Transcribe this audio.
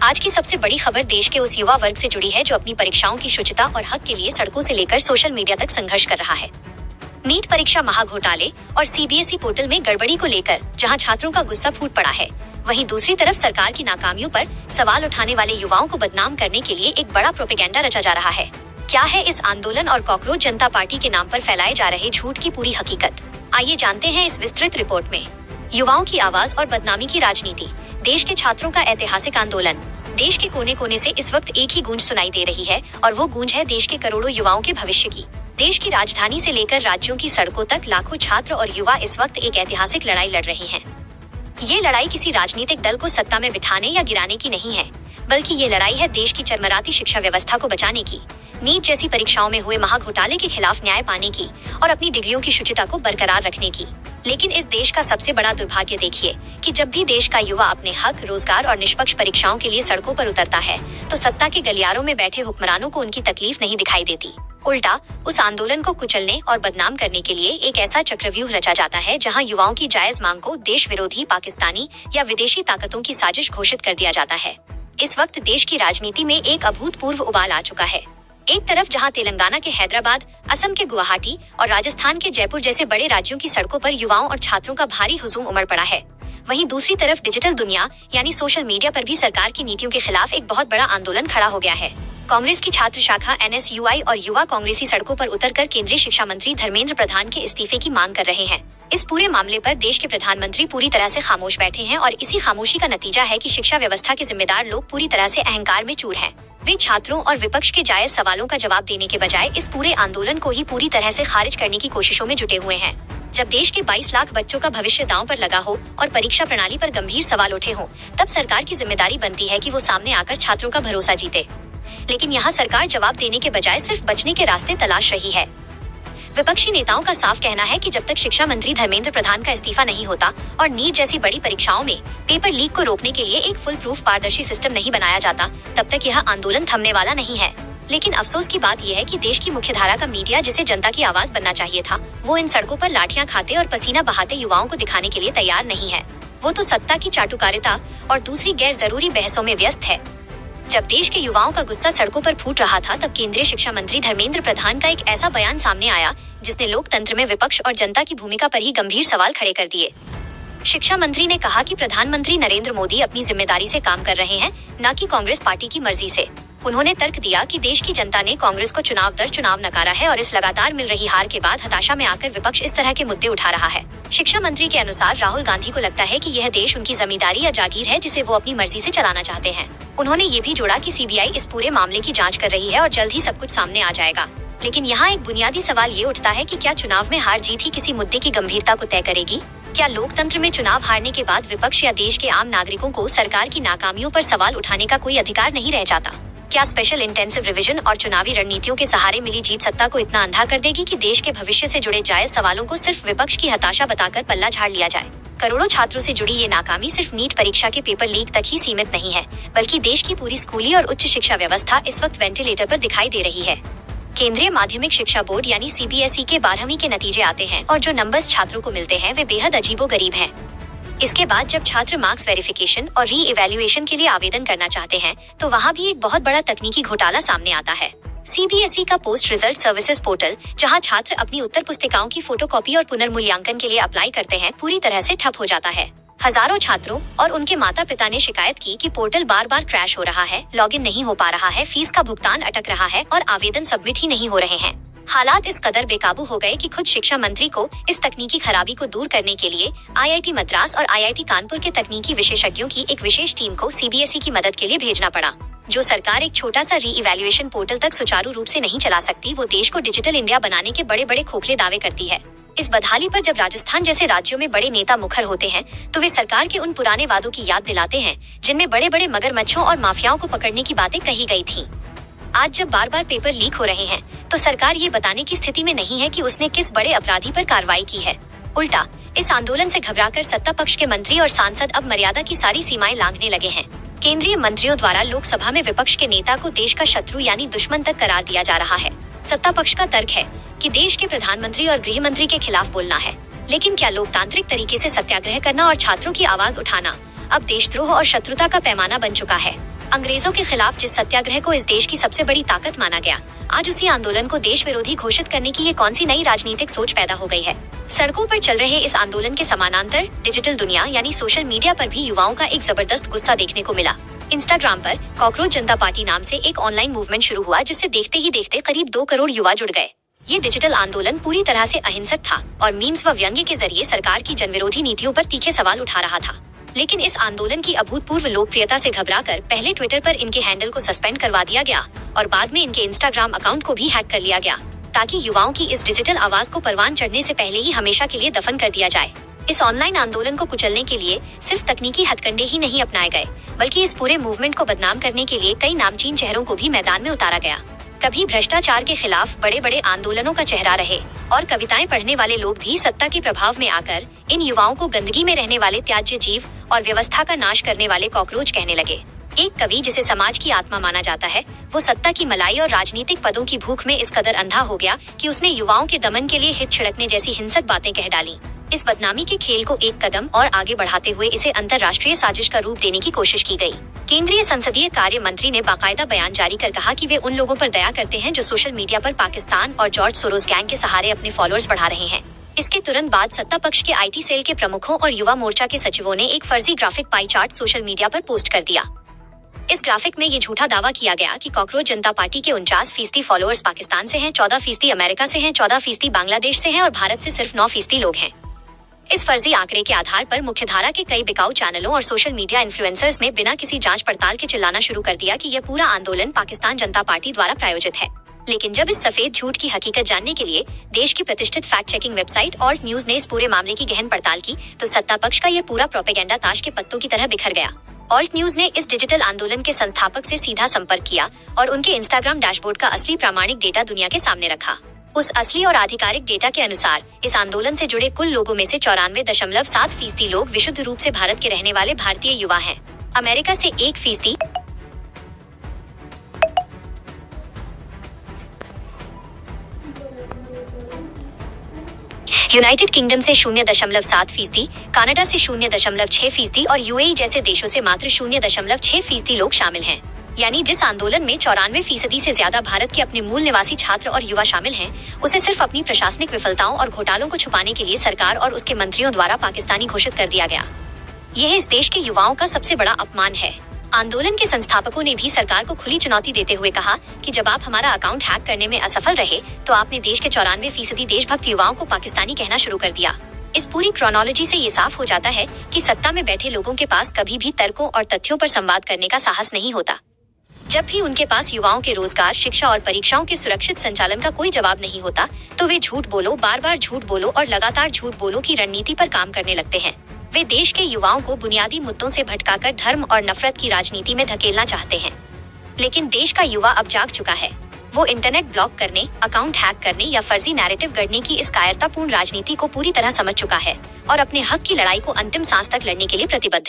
आज की सबसे बड़ी खबर देश के उस युवा वर्ग से जुड़ी है जो अपनी परीक्षाओं की शुचिता और हक के लिए सड़कों से लेकर सोशल मीडिया तक संघर्ष कर रहा है। नीट परीक्षा महाघोटाले और सीबीएसई पोर्टल में गड़बड़ी को लेकर जहां छात्रों का गुस्सा फूट पड़ा है, वहीं दूसरी तरफ सरकार की नाकामियों पर सवाल उठाने वाले युवाओं को बदनाम करने के लिए एक बड़ा प्रोपेगेंडा रचा जा रहा है। क्या है इस आंदोलन और कॉकरोच जनता पार्टी के नाम पर फैलाए जा रहे झूठ की पूरी हकीकत? आइए जानते हैं इस विस्तृत रिपोर्ट में। युवाओं की आवाज और बदनामी की राजनीति, देश के छात्रों का ऐतिहासिक आंदोलन। देश के कोने कोने से इस वक्त एक ही गूंज सुनाई दे रही है और वो गूंज है देश के करोड़ों युवाओं के भविष्य की। देश की राजधानी से लेकर राज्यों की सड़कों तक लाखों छात्र और युवा इस वक्त एक ऐतिहासिक लड़ाई लड़ रहे हैं। ये लड़ाई किसी राजनीतिक दल को सत्ता में बिठाने या गिराने की नहीं है, बल्कि ये लड़ाई है देश की चरमराती शिक्षा व्यवस्था को बचाने की, नीट जैसी परीक्षाओं में हुए महाघोटाले के खिलाफ न्याय पाने की और अपनी डिग्रियों की शुचिता को बरकरार रखने की। लेकिन इस देश का सबसे बड़ा दुर्भाग्य देखिए कि जब भी देश का युवा अपने हक, रोजगार और निष्पक्ष परीक्षाओं के लिए सड़कों पर उतरता है तो सत्ता के गलियारों में बैठे हुक्मरानों को उनकी तकलीफ नहीं दिखाई देती। उल्टा उस आंदोलन को कुचलने और बदनाम करने के लिए एक ऐसा चक्रव्यूह रचा जाता है जहां युवाओं की जायज मांग को देश विरोधी, पाकिस्तानी या विदेशी ताकतों की साजिश घोषित कर दिया जाता है। इस वक्त देश की राजनीति में एक अभूतपूर्व उबाल आ चुका है। एक तरफ जहां तेलंगाना के हैदराबाद, असम के गुवाहाटी और राजस्थान के जयपुर जैसे बड़े राज्यों की सड़कों पर युवाओं और छात्रों का भारी हुजूम उमड़ पड़ा है, वहीं दूसरी तरफ डिजिटल दुनिया यानी सोशल मीडिया पर भी सरकार की नीतियों के खिलाफ एक बहुत बड़ा आंदोलन खड़ा हो गया है। कांग्रेस की छात्र शाखा NSUI और युवा कांग्रेसी सड़कों पर उतरकर केंद्रीय शिक्षा मंत्री धर्मेंद्र प्रधान के इस्तीफे की मांग कर रहे हैं। इस पूरे मामले पर देश के प्रधानमंत्री पूरी तरह से खामोश बैठे हैं और इसी खामोशी का नतीजा है कि शिक्षा व्यवस्था के जिम्मेदार लोग पूरी तरह से अहंकार में चूर हैं। वे छात्रों और विपक्ष के जायज सवालों का जवाब देने के बजाय इस पूरे आंदोलन को ही पूरी तरह से खारिज करने की कोशिशों में जुटे हुए हैं। जब देश के 22 लाख बच्चों का भविष्य दांव पर लगा हो और परीक्षा प्रणाली पर गंभीर सवाल उठे हों, तब सरकार की जिम्मेदारी बनती है कि वो सामने आकर छात्रों का भरोसा जीते। लेकिन यहाँ सरकार जवाब देने के बजाय सिर्फ बचने के रास्ते तलाश रही है। विपक्षी नेताओं का साफ कहना है कि जब तक शिक्षा मंत्री धर्मेंद्र प्रधान का इस्तीफा नहीं होता और नीट जैसी बड़ी परीक्षाओं में पेपर लीक को रोकने के लिए एक फुल प्रूफ पारदर्शी सिस्टम नहीं बनाया जाता, तब तक यह आंदोलन थमने वाला नहीं है। लेकिन अफसोस की बात यह है कि देश की मुख्यधारा का मीडिया, जिसे जनता की आवाज बनना चाहिए था, वो इन सड़कों पर लाठियां खाते और पसीना बहाते युवाओं को दिखाने के लिए तैयार नहीं है। वो तो सत्ता की चाटुकारिता और दूसरी गैर जरूरी बहसों में व्यस्त है। जब देश के युवाओं का गुस्सा सड़कों पर फूट रहा था, तब केंद्रीय शिक्षा मंत्री धर्मेंद्र प्रधान का एक ऐसा बयान सामने आया जिसने लोकतंत्र में विपक्ष और जनता की भूमिका पर ही गंभीर सवाल खड़े कर दिए। शिक्षा मंत्री ने कहा कि प्रधानमंत्री नरेंद्र मोदी अपनी जिम्मेदारी से काम कर रहे हैं, न कि कांग्रेस पार्टी की मर्जी से। उन्होंने तर्क दिया कि देश की जनता ने कांग्रेस को चुनाव दर चुनाव नकारा है और इस लगातार मिल रही हार के बाद हताशा में आकर विपक्ष इस तरह के मुद्दे उठा रहा है। शिक्षा मंत्री के अनुसार राहुल गांधी को लगता है कि यह देश उनकी जमींदारी या जागीर है जिसे वो अपनी मर्जी से चलाना चाहते हैं। उन्होंने ये भी जोड़ा कि CBI इस पूरे मामले की जाँच कर रही है और जल्द ही सब कुछ सामने आ जाएगा। लेकिन यहाँ एक बुनियादी सवाल ये उठता है कि क्या चुनाव में हार जीत ही किसी मुद्दे की गंभीरता को तय करेगी? क्या लोकतंत्र में चुनाव हारने के बाद विपक्ष या देश के आम नागरिकों को सरकार की नाकामियों पर सवाल उठाने का कोई अधिकार नहीं रह जाता? क्या स्पेशल इंटेंसिव रिवीजन और चुनावी रणनीतियों के सहारे मिली जीत सत्ता को इतना अंधा कर देगी कि देश के भविष्य से जुड़े जायज सवालों को सिर्फ विपक्ष की हताशा बताकर पल्ला झाड़ लिया जाए? करोड़ों छात्रों से जुड़ी ये नाकामी सिर्फ नीट परीक्षा के पेपर लीक तक ही सीमित नहीं है, बल्कि देश की पूरी स्कूली और उच्च शिक्षा व्यवस्था इस वक्त वेंटिलेटर पर दिखाई दे रही है। केंद्रीय माध्यमिक शिक्षा बोर्ड यानी CBSE के 12वीं के नतीजे आते हैं और जो नंबर्स छात्रों को मिलते हैं वे बेहद अजीबोगरीब हैं। इसके बाद जब छात्र मार्क्स वेरिफिकेशन और री इवैल्यूएशन के लिए आवेदन करना चाहते हैं तो वहाँ भी एक बहुत बड़ा तकनीकी घोटाला सामने आता है। CBSE का पोस्ट रिजल्ट सर्विसेज पोर्टल, जहाँ छात्र अपनी उत्तर पुस्तिकाओं की फोटोकॉपी और पुनर्मूल्यांकन के लिए अप्लाई करते हैं, पूरी तरह से ठप हो जाता है। हजारों छात्रों और उनके माता पिता ने शिकायत की कि पोर्टल बार बार क्रैश हो रहा है, लॉगिन नहीं हो पा रहा है, फीस का भुगतान अटक रहा है और आवेदन सबमिट ही नहीं हो रहे हैं। हालात इस कदर बेकाबू हो गए कि खुद शिक्षा मंत्री को इस तकनीकी खराबी को दूर करने के लिए IIT मद्रास और IIT कानपुर के तकनीकी विशेषज्ञों की एक विशेष टीम को CBSE की मदद के लिए भेजना पड़ा। जो सरकार एक छोटा सा री इवैल्यूएशन पोर्टल तक सुचारू रूप से नहीं चला सकती, वो देश को डिजिटल इंडिया बनाने के बड़े बड़े खोखले दावे करती है। इस बदहाली पर जब राजस्थान जैसे राज्यों में बड़े नेता मुखर होते हैं तो वे सरकार के उन पुराने वादों की याद दिलाते हैं जिनमें बड़े बड़े मगरमच्छों और माफियाओं को पकड़ने की बातें कही गई थी। आज जब बार बार पेपर लीक हो रहे हैं तो सरकार ये बताने की स्थिति में नहीं है कि उसने किस बड़े अपराधी पर कार्रवाई की है। उल्टा इस आंदोलन से घबराकर सत्ता पक्ष के मंत्री और सांसद अब मर्यादा की सारी सीमाएं लांघने लगे हैं। केंद्रीय मंत्रियों द्वारा लोकसभा में विपक्ष के नेता को देश का शत्रु यानी दुश्मन तक करार दिया जा रहा है। सत्ता पक्ष का तर्क है कि देश के प्रधानमंत्री और गृह मंत्री के खिलाफ बोलना है, लेकिन क्या लोकतांत्रिक तरीके से सत्याग्रह करना और छात्रों की आवाज उठाना अब देशद्रोह और शत्रुता का पैमाना बन चुका है? अंग्रेजों के खिलाफ जिस सत्याग्रह को इस देश की सबसे बड़ी ताकत माना गया, आज उसी आंदोलन को देश विरोधी घोषित करने की ये कौन सी नई राजनीतिक सोच पैदा हो गई है। सड़कों पर चल रहे इस आंदोलन के समानांतर डिजिटल दुनिया यानी सोशल मीडिया पर भी युवाओं का एक जबरदस्त गुस्सा देखने को मिला। इंस्टाग्राम पर कॉकरोच जनता पार्टी नाम से एक ऑनलाइन मूवमेंट शुरू हुआ, जिससे देखते ही देखते करीब 2 करोड़ युवा जुड़ गए। ये डिजिटल आंदोलन पूरी तरह से अहिंसक था और मीम्स व व्यंग्य के जरिए सरकार की जनविरोधी नीतियों पर तीखे सवाल उठा रहा था। लेकिन इस आंदोलन की अभूतपूर्व लोकप्रियता से घबराकर पहले ट्विटर पर इनके हैंडल को सस्पेंड करवा दिया गया और बाद में इनके इंस्टाग्राम अकाउंट को भी हैक कर लिया गया, ताकि युवाओं की इस डिजिटल आवाज को परवान चढ़ने से पहले ही हमेशा के लिए दफन कर दिया जाए। इस ऑनलाइन आंदोलन को कुचलने के लिए सिर्फ तकनीकी हथकंडे ही नहीं अपनाए गए, बल्कि इस पूरे मूवमेंट को बदनाम करने के लिए कई नामचीन चेहरों को भी मैदान में उतारा गया। कभी भ्रष्टाचार के खिलाफ बड़े बड़े आंदोलनों का चेहरा रहे और कविताएं पढ़ने वाले लोग भी सत्ता के प्रभाव में आकर इन युवाओं को गंदगी में रहने वाले त्याज्य जीव और व्यवस्था का नाश करने वाले कॉकरोच कहने लगे। एक कवि जिसे समाज की आत्मा माना जाता है, वो सत्ता की मलाई और राजनीतिक पदों की भूख में इस कदर अंधा हो गया कि उसने युवाओं के दमन के लिए हित छिड़कने जैसी हिंसक बातें कह डाली। इस बदनामी के खेल को एक कदम और आगे बढ़ाते हुए इसे अंतर्राष्ट्रीय साजिश का रूप देने की कोशिश की गई। केंद्रीय संसदीय कार्य मंत्री ने बाकायदा बयान जारी कर कहा कि वे उन लोगों पर दया करते हैं जो सोशल मीडिया पर पाकिस्तान और जॉर्ज सोरोस गैंग के सहारे अपने फॉलोअर्स बढ़ा रहे हैं। इसके तुरंत बाद सत्ता पक्ष के IT सेल के प्रमुखों और युवा मोर्चा के सचिवों ने एक फर्जी graphic pie chart social media पर पोस्ट कर दिया। इस ग्राफिक में ये झूठा दावा किया गया कि कॉकरोच जनता पार्टी के 49% फॉलोअर्स पाकिस्तान से हैं, 14% अमेरिका से हैं, 14% बांग्लादेश से हैं और भारत से सिर्फ 9% लोग हैं। इस फर्जी आंकड़े के आधार पर मुख्यधारा के कई बिकाऊ चैनलों और सोशल मीडिया इन्फ्लुएंसर्स ने बिना किसी जांच पड़ताल के चिल्लाना शुरू कर दिया कि यह पूरा आंदोलन पाकिस्तान जनता पार्टी द्वारा प्रायोजित है। लेकिन जब इस सफेद झूठ की हकीकत जानने के लिए देश की प्रतिष्ठित fact checking website alt news ने इस पूरे मामले की गहन पड़ताल की, तो सत्ता पक्ष का यह पूरा प्रोपेगेंडा ताश के पत्तों की तरह बिखर गया। ऑल्ट न्यूज ने इस डिजिटल आंदोलन के संस्थापक से सीधा संपर्क किया और उनके इंस्टाग्राम डैशबोर्ड का असली प्रामाणिक डेटा दुनिया के सामने रखा। उस असली और आधिकारिक डेटा के अनुसार इस आंदोलन से जुड़े कुल लोगों में से 94.7% लोग विशुद्ध रूप से भारत के रहने वाले भारतीय युवा हैं। अमेरिका से 1%, यूनाइटेड किंगडम से 0.7%, कनाडा से 0.6% और UAE जैसे देशों से मात्र 0.6% लोग शामिल हैं। यानी जिस आंदोलन में 94% से ज्यादा भारत के अपने मूल निवासी छात्र और युवा शामिल हैं, उसे सिर्फ अपनी प्रशासनिक विफलताओं और घोटालों को छुपाने के लिए सरकार और उसके मंत्रियों द्वारा पाकिस्तानी घोषित कर दिया गया। यह इस देश के युवाओं का सबसे बड़ा अपमान है। आंदोलन के संस्थापकों ने भी सरकार को खुली चुनौती देते हुए कहा कि जब आप हमारा अकाउंट हैक करने में असफल रहे, तो आपने देश के 94% देशभक्त युवाओं को पाकिस्तानी कहना शुरू कर दिया। इस पूरी क्रोनोलॉजी से ये साफ हो जाता है कि सत्ता में बैठे लोगों के पास कभी भी तर्कों और तथ्यों पर संवाद करने का साहस नहीं होता। जब भी उनके पास युवाओं के रोजगार, शिक्षा और परीक्षाओं के सुरक्षित संचालन का कोई जवाब नहीं होता, तो वे झूठ बोलो, बार बार झूठ बोलो और लगातार झूठ बोलो की रणनीति पर काम करने लगते हैं। वे देश के युवाओं को बुनियादी मुद्दों से भटकाकर धर्म और नफरत की राजनीति में धकेलना चाहते हैं। लेकिन देश का युवा अब जाग चुका है। वो इंटरनेट ब्लॉक करने, अकाउंट हैक करने या फर्जी नैरेटिव गढ़ने की इस कायरतापूर्ण राजनीति को पूरी तरह समझ चुका है और अपने हक की लड़ाई को अंतिम सांस तक लड़ने के लिए प्रतिबद्ध है।